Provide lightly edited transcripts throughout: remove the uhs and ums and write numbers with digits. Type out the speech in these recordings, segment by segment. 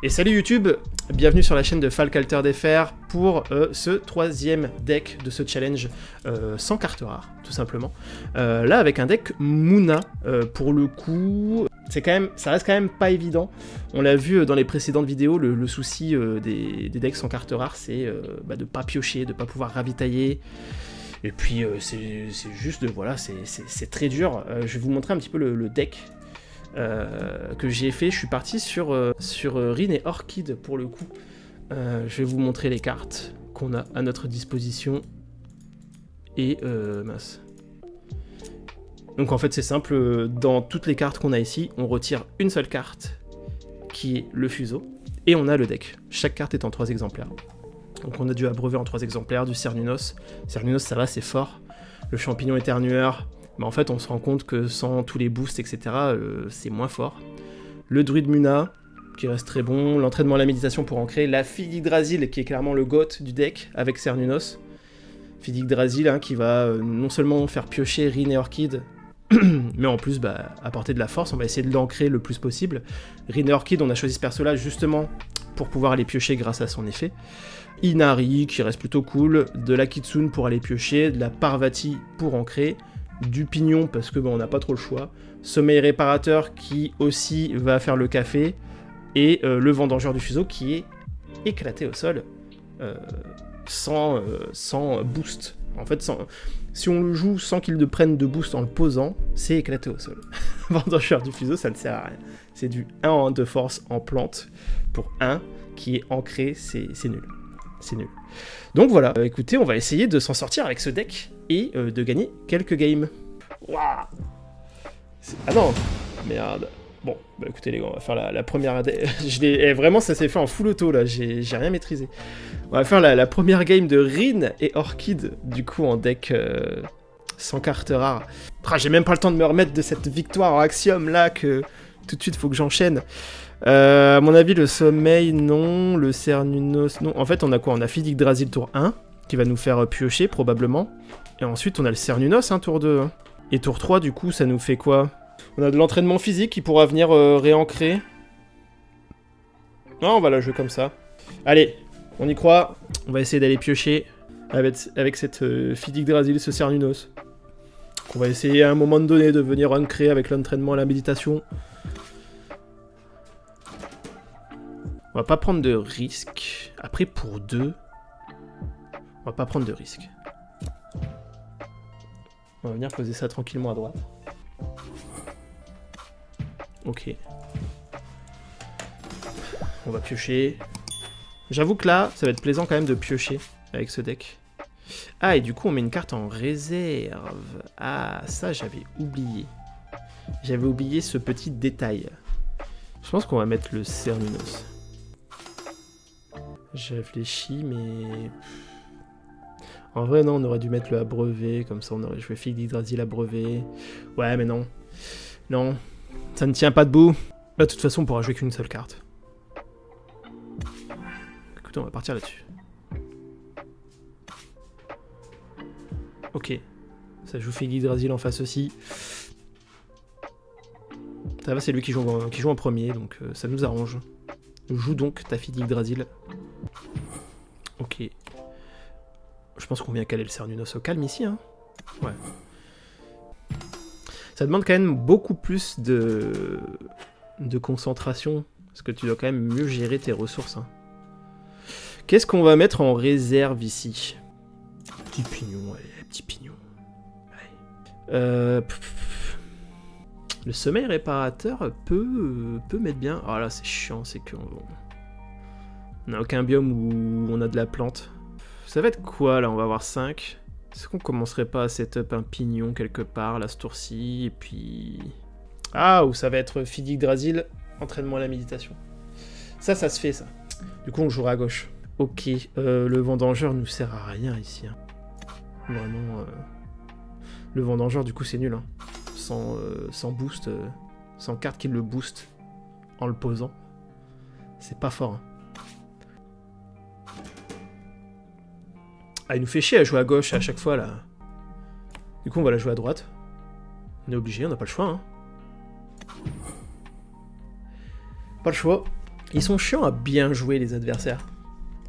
Et salut YouTube, bienvenue sur la chaîne de FalcAlterDFR pour ce troisième deck de ce challenge sans carte rare, tout simplement. Là avec un deck Munna, pour le coup, ça reste quand même pas évident. On l'a vu dans les précédentes vidéos, le souci des decks sans carte rare, c'est de pas piocher, de pas pouvoir ravitailler. Et puis c'est juste, voilà, c'est très dur. Je vais vous montrer un petit peu le deck que j'ai fait. Je suis parti sur Rin et Orchid pour le coup. Je vais vous montrer les cartes qu'on a à notre disposition. Et mince. Donc en fait c'est simple, dans toutes les cartes qu'on a ici, on retire une seule carte qui est le fuseau, et on a le deck. Chaque carte est en 3 exemplaires. Donc on a du abreuvé en 3 exemplaires, du Cernunnos. Cernunnos ça va, c'est fort. Le champignon éternueur, mais en fait on se rend compte que sans tous les boosts, etc., c'est moins fort. Le druide Munna, qui reste très bon. L'entraînement à la méditation pour ancrer. La Figue d'Yggdrasil, qui est clairement le GOAT du deck, avec Cernunnos. Figue d'Yggdrasil, hein, qui va non seulement faire piocher Rin et Orchid, mais en plus apporter de la force. On va essayer de l'ancrer le plus possible. Rin et Orchid, on a choisi ce perso-là justement pour pouvoir aller piocher grâce à son effet. Inari, qui reste plutôt cool. De la Kitsune pour aller piocher. De la Parvati pour ancrer. Du Pignon, parce que on n'a pas trop le choix. Sommeil réparateur, qui aussi va faire le café. Et le Vendangeur du Fuseau, qui est éclaté au sol. Sans boost. En fait, si on le joue sans qu'il ne prenne de boost en le posant, c'est éclaté au sol. Vendangeur du Fuseau, ça ne sert à rien. C'est du 1 en 1 de force en plante pour 1 qui est ancré, c'est nul. C'est nul. Donc voilà, écoutez, on va essayer de s'en sortir avec ce deck et de gagner quelques games. Waouh! Ah non! Merde. Bon, écoutez les gars, on va faire la première... vraiment, ça s'est fait en full auto, là, j'ai rien maîtrisé. On va faire la première game de Rin et Orchid, du coup, en deck sans carte rare. J'ai même pas le temps de me remettre de cette victoire en Axiom, là, que tout de suite, faut que j'enchaîne. À mon avis, le Sommeil, non. Le Cernunnos, non. En fait, on a quoi? On a Figue d'Yggdrasil tour 1, qui va nous faire piocher, probablement. Et ensuite, on a le Cernunnos, hein, tour 2. Hein. Et tour 3, du coup, ça nous fait quoi? On a de l'entraînement physique qui pourra venir réancrer. Non, on va la jouer comme ça. Allez, on y croit. On va essayer d'aller piocher avec cette Figue d'Yggdrasil, ce Cernunnos. On va essayer à un moment donné de venir ancrer avec l'entraînement à la méditation. On va pas prendre de risque. Après, pour 2, on va pas prendre de risque. On va venir poser ça tranquillement à droite. Ok. On va piocher. J'avoue que là, ça va être plaisant quand même de piocher avec ce deck. Ah, et du coup, on met une carte en réserve. Ah, ça, j'avais oublié. J'avais oublié ce petit détail. Je pense qu'on va mettre le Cernunnos. J'ai réfléchi, mais... En vrai, non, on aurait dû mettre le abreuvé, comme ça on aurait joué Figue d'Yggdrasil abreuvé. Ouais, mais non. Non, ça ne tient pas debout. Là, de toute façon, on pourra jouer qu'une seule carte. Écoutez, on va partir là-dessus. Ok. Ça joue Figue d'Yggdrasil en face aussi. Ça va, c'est lui qui joue en premier, donc ça nous arrange. Joue donc ta Figue d'Yggdrasil. Ok. Je pense qu'on vient caler le Cernunnos au calme ici, hein. Ouais. Ça demande quand même beaucoup plus de concentration, parce que tu dois quand même mieux gérer tes ressources. Hein. Qu'est-ce qu'on va mettre en réserve ici? Petit pignon, allez, petit pignon. Le sommeil réparateur peut mettre bien. Ah là, c'est chiant, c'est qu'on n'a aucun biome où on a de la plante. Ça va être quoi là? On va avoir 5. Est-ce qu'on commencerait pas à setup un pignon quelque part, là, ce tour-ci, et puis... Ah, ou ça va être Figue d'Yggdrasil, entraînement à la méditation. Ça se fait, ça. Du coup, on jouera à gauche. Ok, le Vendangeur nous sert à rien ici. Hein. Vraiment... Le Vendangeur, du coup, c'est nul. Hein. Sans boost, sans carte qui le booste en le posant. C'est pas fort. Hein. Ah, il nous fait chier à jouer à gauche à chaque fois, là. Du coup, on va la jouer à droite. On est obligé, on n'a pas le choix, hein. Pas le choix. Ils sont chiants à bien jouer, les adversaires.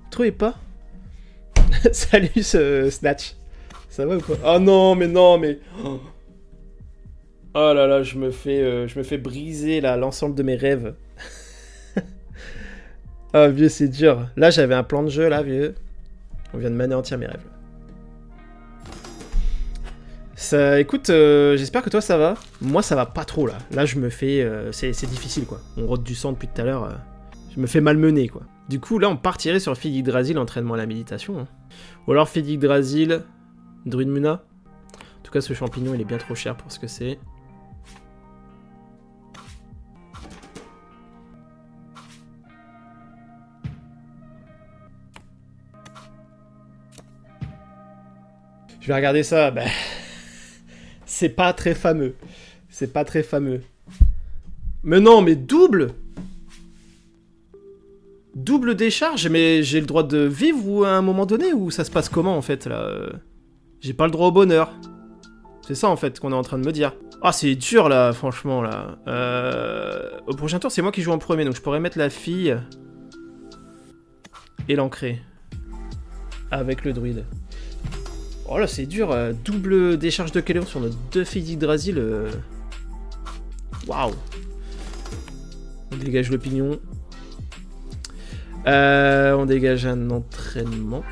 Vous trouvez pas? Salut ce Snatch. Ça va ou quoi? Oh non, mais non, mais... Oh là là, je me fais briser là l'ensemble de mes rêves. Ah vieux, c'est dur. Là, j'avais un plan de jeu, là, vieux. On vient de m'anéantir mes rêves. Ça, écoute, j'espère que toi ça va. Moi ça va pas trop là. Là je me fais... c'est difficile quoi. On rote du sang depuis tout à l'heure. Je me fais malmener quoi. Du coup là on partirait sur Fig Yggdrasil, entraînement à la méditation. Hein. Ou alors Fig Yggdrasil, Druide Muna. En tout cas ce champignon il est bien trop cher pour ce que c'est. Je vais regarder ça. Bah... C'est pas très fameux. C'est pas très fameux. Mais non, mais double! Double décharge? Mais j'ai le droit de vivre ou à un moment donné? Ou ça se passe comment en fait là? J'ai pas le droit au bonheur. C'est ça en fait qu'on est en train de me dire. Ah c'est dur là, franchement là. Au prochain tour c'est moi qui joue en premier. Donc je pourrais mettre la fille et l'ancrer. Avec le druide. Oh là, c'est dur, double décharge de Kéléon sur nos deux filles d'Yggdrasil. Waouh. On dégage le pignon. On dégage un entraînement.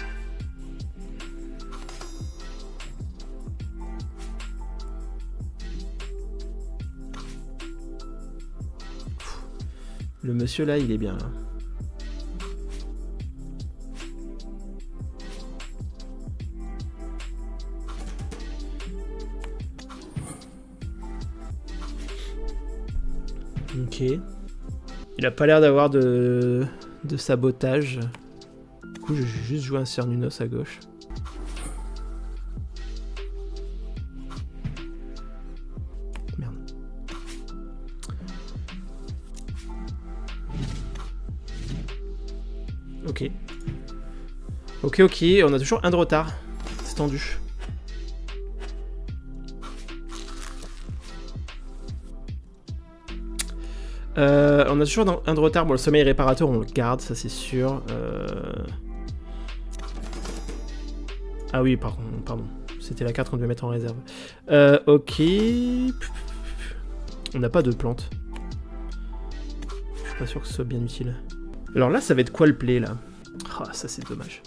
Le monsieur là, il est bien là. Ok. Il a pas l'air d'avoir de sabotage. Du coup, je vais juste jouer un Cernunos à gauche. Merde. Ok. Ok, ok. On a toujours un de retard. C'est tendu. On a toujours un de retard. Bon, le sommeil réparateur, on le garde, ça c'est sûr. Ah oui, pardon. C'était la carte qu'on devait mettre en réserve. Ok. On n'a pas de plantes. Je suis pas sûr que ce soit bien utile. Alors là, ça va être quoi le play, là? Ah, ça c'est dommage.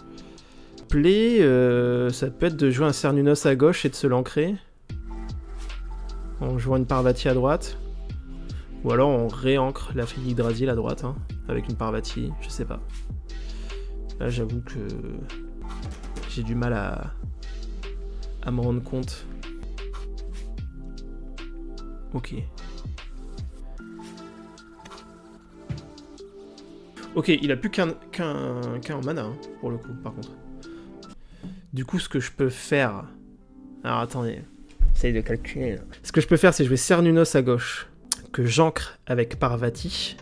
Play, ça peut être de jouer un Cernunos à gauche et de se l'ancrer. En jouant une Parvati à droite. Ou alors on réancre la fille Yggdrasil à droite, hein, avec une Parvati, je sais pas. Là j'avoue que j'ai du mal à me rendre compte. Ok. Ok, il a plus qu'un en mana, hein, pour le coup, par contre. Du coup, ce que je peux faire... Alors attendez, j'essaye de calculer. Là. Ce que je peux faire, c'est jouer Cernunos à gauche. Que j'ancre avec Parvati,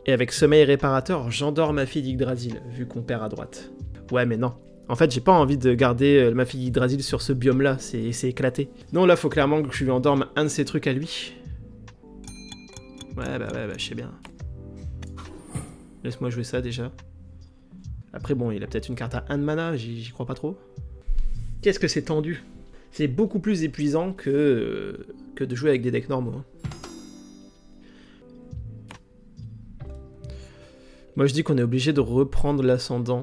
et avec Sommeil Réparateur, j'endors ma fille d'Yggdrasil, vu qu'on perd à droite. Ouais, mais non. En fait, j'ai pas envie de garder ma fille d'Yggdrasil sur ce biome-là, c'est éclaté. Non, là, faut clairement que je lui endorme un de ses trucs à lui. Ouais, je sais bien. Laisse-moi jouer ça, déjà. Après, bon, il a peut-être une carte à 1 de mana, j'y crois pas trop. Qu'est-ce que c'est tendu? C'est beaucoup plus épuisant que de jouer avec des decks normaux. Hein. Moi je dis qu'on est obligé de reprendre l'ascendant.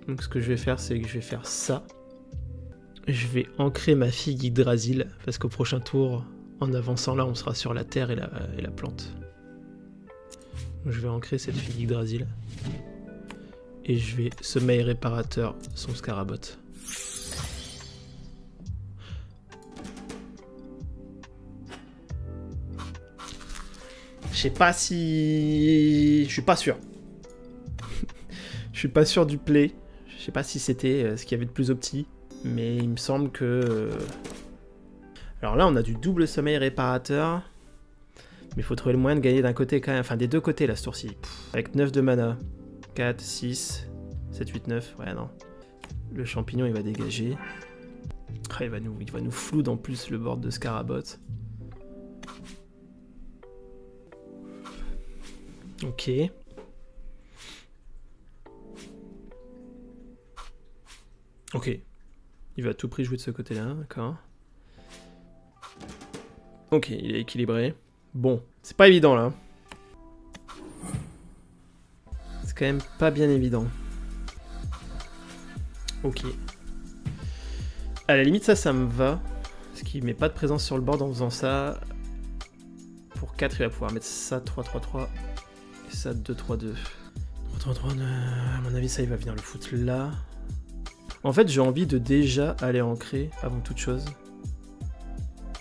Donc ce que je vais faire, c'est que je vais faire ça. Je vais ancrer ma fille Yggdrasil, parce qu'au prochain tour, en avançant là, on sera sur la terre et la plante. Donc, je vais ancrer cette fille Yggdrasil. Et je vais Sommeil Réparateur son Scarabot. Je sais pas si... Je suis pas sûr. Je suis pas sûr du play. Je sais pas si c'était ce qu'il y avait de plus opti. Mais il me semble que... Alors là, on a du double sommeil réparateur. Mais il faut trouver le moyen de gagner d'un côté quand même. Enfin, des deux côtés, là, ce tour-ci. Avec 9 de mana. 4, 6, 7, 8, 9. Ouais, non. Le champignon, il va dégager. Ah, il va nous floud en plus le board de Scarabot. Ok. Ok. Il va à tout prix jouer de ce côté-là, d'accord. Ok, il est équilibré. Bon, c'est pas évident là. C'est quand même pas bien évident. Ok. À la limite, ça me va. Parce qu'il met pas de présence sur le board en faisant ça. Pour 4, il va pouvoir mettre ça 3-3-3. Et ça 2-3-2. 3-3-3, à mon avis, ça, il va venir le foutre là. En fait, j'ai envie de déjà aller ancrer, avant toute chose,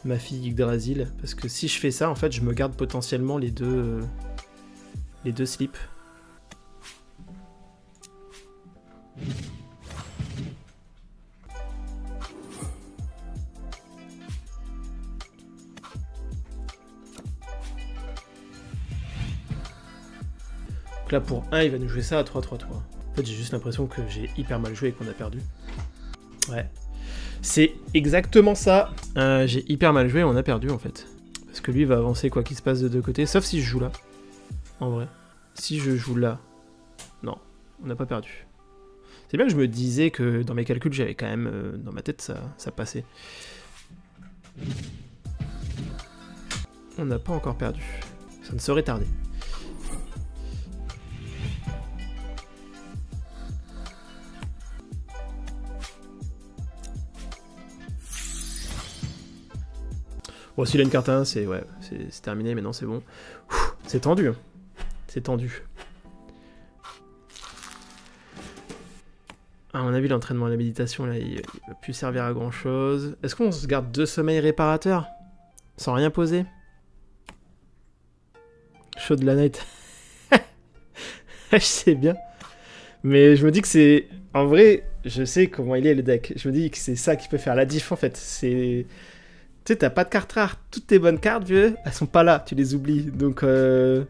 ma fille Yggdrasil. Parce que si je fais ça, en fait, je me garde potentiellement les deux slips. Là pour 1 il va nous jouer ça à 3-3-3. En fait j'ai juste l'impression que j'ai hyper mal joué et qu'on a perdu. Ouais. C'est exactement ça. J'ai hyper mal joué et on a perdu en fait. Parce que lui va avancer quoi qu'il se passe de deux côtés. Sauf si je joue là. En vrai. Si je joue là. Non. On n'a pas perdu. C'est bien que je me disais que dans mes calculs j'avais quand même... dans ma tête ça passait. On n'a pas encore perdu. Ça ne saurait tarder. Bon, s'il a une carte 1, c'est ouais, c'est terminé, maintenant c'est bon. C'est tendu. Hein. C'est tendu. À mon avis, l'entraînement et la méditation, là, il va plus servir à grand chose. Est-ce qu'on se garde 2 sommeils réparateurs sans rien poser? Chaud de la night. Je sais bien. Mais je me dis que c'est... En vrai, je sais comment il est le deck. Je me dis que c'est ça qui peut faire la diff, en fait. C'est... Tu sais, t'as pas de cartes rares. Toutes tes bonnes cartes, vieux, elles sont pas là. Tu les oublies. Donc, je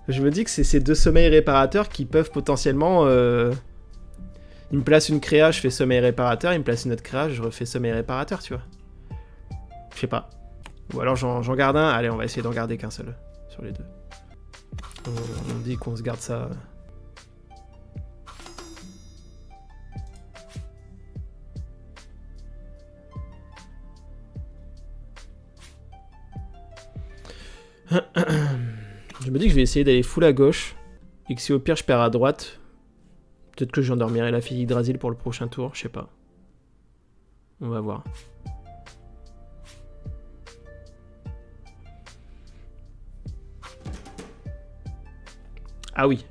me dis que c'est ces 2 sommeils réparateurs qui peuvent potentiellement... Il me place une créa, je fais sommeil réparateur. Il me place une autre créa, je refais sommeil réparateur, tu vois. Je sais pas. Ou alors j'en garde un. Allez, on va essayer d'en garder qu'un seul sur les deux. On dit qu'on se garde ça... Je me dis que je vais essayer d'aller full à gauche et que si au pire je perds à droite, peut-être que j'endormirai la fille Yggdrasil pour le prochain tour, je sais pas. On va voir. Ah oui.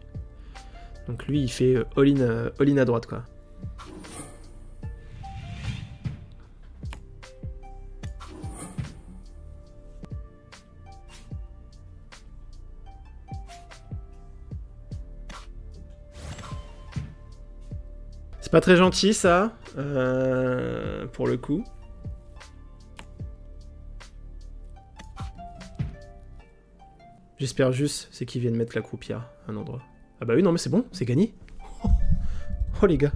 Donc lui il fait all-in à droite quoi. C'est pas très gentil ça, pour le coup. J'espère juste, c'est qu'ils viennent mettre la croupière à un endroit. Ah bah oui, non mais c'est bon, c'est gagné. Oh les gars,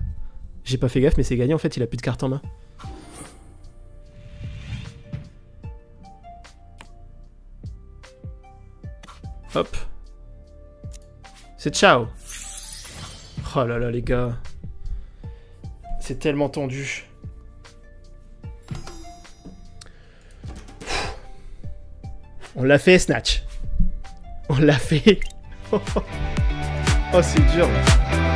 j'ai pas fait gaffe mais c'est gagné en fait, il a plus de cartes en main. Hop. C'est ciao. Oh là là les gars. C'est tellement tendu. On l'a fait, Snatch. On l'a fait. Oh, c'est dur là.